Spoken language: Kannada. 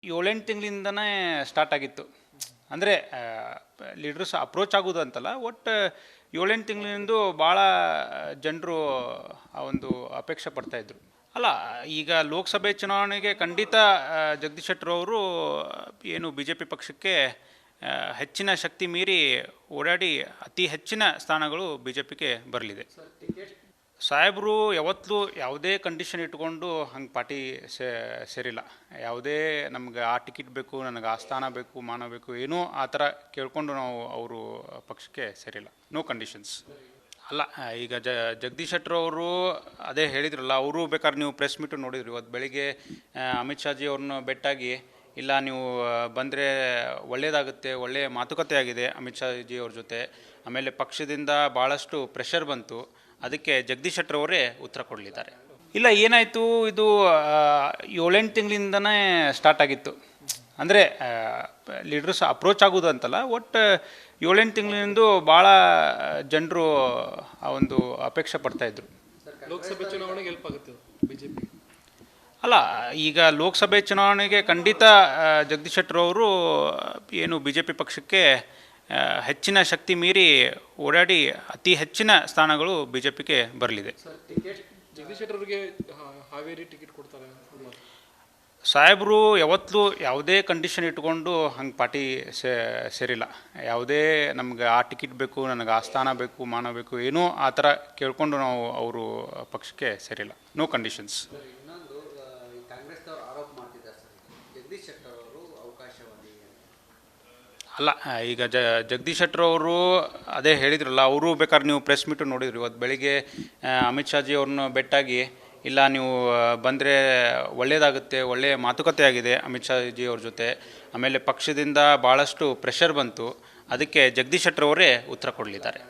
7-8 ತಿಂಗಳಿಂದನೇ ಸ್ಟಾರ್ಟ್ ಆಗಿತ್ತು. ಅಂದರೆ ಲೀಡರ್ಸ್ ಅಪ್ರೋಚ್ ಆಗೋದು ಅಂತಲ್ಲ, ಒಟ್ಟು 7-8 ತಿಂಗಳಿಂದ ಭಾಳ ಜನರು ಆ ಒಂದು ಅಪೇಕ್ಷೆ ಪಡ್ತಾಯಿದ್ರು. ಅಲ್ಲ, ಈಗ ಲೋಕಸಭೆ ಚುನಾವಣೆಗೆ ಖಂಡಿತ ಜಗದೀಶ್ ಶೆಟ್ಟರ್ ಅವರು ಏನು ಬಿ ಜೆ ಪಿ ಪಕ್ಷಕ್ಕೆ ಹೆಚ್ಚಿನ ಶಕ್ತಿ ಮೀರಿ ಓಡಾಡಿ ಅತಿ ಹೆಚ್ಚಿನ ಸ್ಥಾನಗಳು ಬಿ ಜೆ ಪಿಗೆ ಬರಲಿದೆ. ಸಾಹೇಬರು ಯಾವತ್ತೂ ಯಾವುದೇ ಕಂಡೀಷನ್ ಇಟ್ಕೊಂಡು ಹಂಗೆ ಪಾರ್ಟಿ ಸೇರಿಲ್ಲ. ಯಾವುದೇ ನಮ್ಗೆ ಆ ಟಿಕೆಟ್ ಬೇಕು, ನನಗೆ ಆ ಸ್ಥಾನ ಬೇಕು, ಮಾನ ಬೇಕು, ಏನೂ ಆ ಥರ ಕೇಳಿಕೊಂಡು ನಾವು ಅವರು ಪಕ್ಷಕ್ಕೆ ಸೇರಿಲ್ಲ. No conditions. ಅಲ್ಲ, ಈಗ ಜಗದೀಶ್ ಶೆಟ್ಟರ್ ಅವರು ಅದೇ ಹೇಳಿದ್ರಲ್ಲ, ಅವರು ಬೇಕಾದ್ರೆ ನೀವು ಪ್ರೆಸ್ ಮೀಟು ನೋಡಿದ್ರಿ. ಇವತ್ತು ಬೆಳಿಗ್ಗೆ ಅಮಿತ್ ಶಾಜಿ ಅವ್ರನ್ನ ಭೇಟಿಯಾಗಿ, ಇಲ್ಲ ನೀವು ಬಂದರೆ ಒಳ್ಳೆಯದಾಗುತ್ತೆ, ಒಳ್ಳೆಯ ಮಾತುಕತೆ ಆಗಿದೆ ಅಮಿತ್ ಶಾಜಿ ಅವ್ರ ಜೊತೆ. ಆಮೇಲೆ ಪಕ್ಷದಿಂದ ಭಾಳಷ್ಟು ಪ್ರೆಷರ್ ಬಂತು, ಅದಕ್ಕೆ ಜಗದೀಶ್ ಶೆಟ್ಟರ್ ಅವರೇ ಉತ್ತರ ಕೊಡಲಿದ್ದಾರೆ. ಇಲ್ಲ, ಏನಾಯಿತು, ಇದು 7-8 ತಿಂಗಳಿಂದನೇ ಸ್ಟಾರ್ಟ್ ಆಗಿತ್ತು. ಅಂದರೆ ಲೀಡರ್ಸ್ ಅಪ್ರೋಚ್ ಆಗೋದು ಅಂತಲ್ಲ, ಒಟ್ಟು 7-8 ತಿಂಗಳಿಂದ ಭಾಳ ಜನರು ಆ ಒಂದು ಅಪೇಕ್ಷೆ ಪಡ್ತಾಯಿದ್ರು. ಲೋಕಸಭೆ ಚುನಾವಣೆಗೆ ಹೆಲ್ಪ್ ಆಗುತ್ತೆ ಬಿಜೆಪಿ. ಅಲ್ಲ, ಈಗ ಲೋಕಸಭೆ ಚುನಾವಣೆಗೆ ಖಂಡಿತ ಜಗದೀಶ್ ಶೆಟ್ಟರ್ ಅವರು ಏನು ಬಿ ಜೆ ಪಿ ಪಕ್ಷಕ್ಕೆ ಹೆಚ್ಚಿನ ಶಕ್ತಿ ಮೀರಿ ಓಡಾಡಿ ಅತಿ ಹೆಚ್ಚಿನ ಸ್ಥಾನಗಳು ಬಿ ಜೆ ಪಿಗೆ ಬರಲಿದೆ. ಜಗದೀಶ್ ಶೆಟ್ಟರ್ ಅವರಿಗೆ ಹಾವೇರಿ ಟಿಕೆಟ್ ಕೊಡ್ತಾರೆ. ಸಾಹೇಬರು ಯಾವತ್ತೂ ಯಾವುದೇ ಕಂಡೀಷನ್ ಇಟ್ಕೊಂಡು ಹಂಗೆ ಪಾರ್ಟಿ ಸೇರಿಲ್ಲ. ಯಾವುದೇ ನಮ್ಗೆ ಆ ಟಿಕೆಟ್ ಬೇಕು, ನನಗೆ ಆ ಸ್ಥಾನ ಬೇಕು, ಮಾನ ಬೇಕು, ಏನೂ ಆ ಥರ ಕೇಳಿಕೊಂಡು ನಾವು ಅವರು ಪಕ್ಷಕ್ಕೆ ಸೇರಿಲ್ಲ. No conditions. ಇನ್ನೊಂದು, ಕಾಂಗ್ರೆಸ್ನವರು ಆರೋಪ ಮಾಡ್ತಿದ್ದಾರೆ ಸರ್, ಜಗದೀಶ್ ಶೆಟ್ಟರ್ ಅವರು ಅವಕಾಶವಾದಿ. ಅಲ್ಲ, ಈಗ ಜಗದೀಶ್ ಶೆಟ್ಟರ್ ಅವರು ಅದೇ ಹೇಳಿದ್ರಲ್ಲ, ಅವರು ಬೇಕಾದ್ರೆ ನೀವು ಪ್ರೆಸ್ ಮೀಟು ನೋಡಿದ್ರಿ. ಇವತ್ತು ಬೆಳಿಗ್ಗೆ ಅಮಿತ್ ಶಾಜಿ ಅವ್ರನ್ನ ಭೇಟಿಯಾಗಿ, ಇಲ್ಲ ನೀವು ಬಂದರೆ ಒಳ್ಳೆಯದಾಗುತ್ತೆ, ಒಳ್ಳೆಯ ಮಾತುಕತೆ ಆಗಿದೆ ಅಮಿತ್ ಶಾಜಿ ಅವ್ರ ಜೊತೆ. ಆಮೇಲೆ ಪಕ್ಷದಿಂದ ಭಾಳಷ್ಟು ಪ್ರೆಷರ್ ಬಂತು, ಅದಕ್ಕೆ ಜಗದೀಶ್ ಶೆಟ್ಟರ್ ಅವರೇ ಉತ್ತರ ಕೊಡಲಿದ್ದಾರೆ.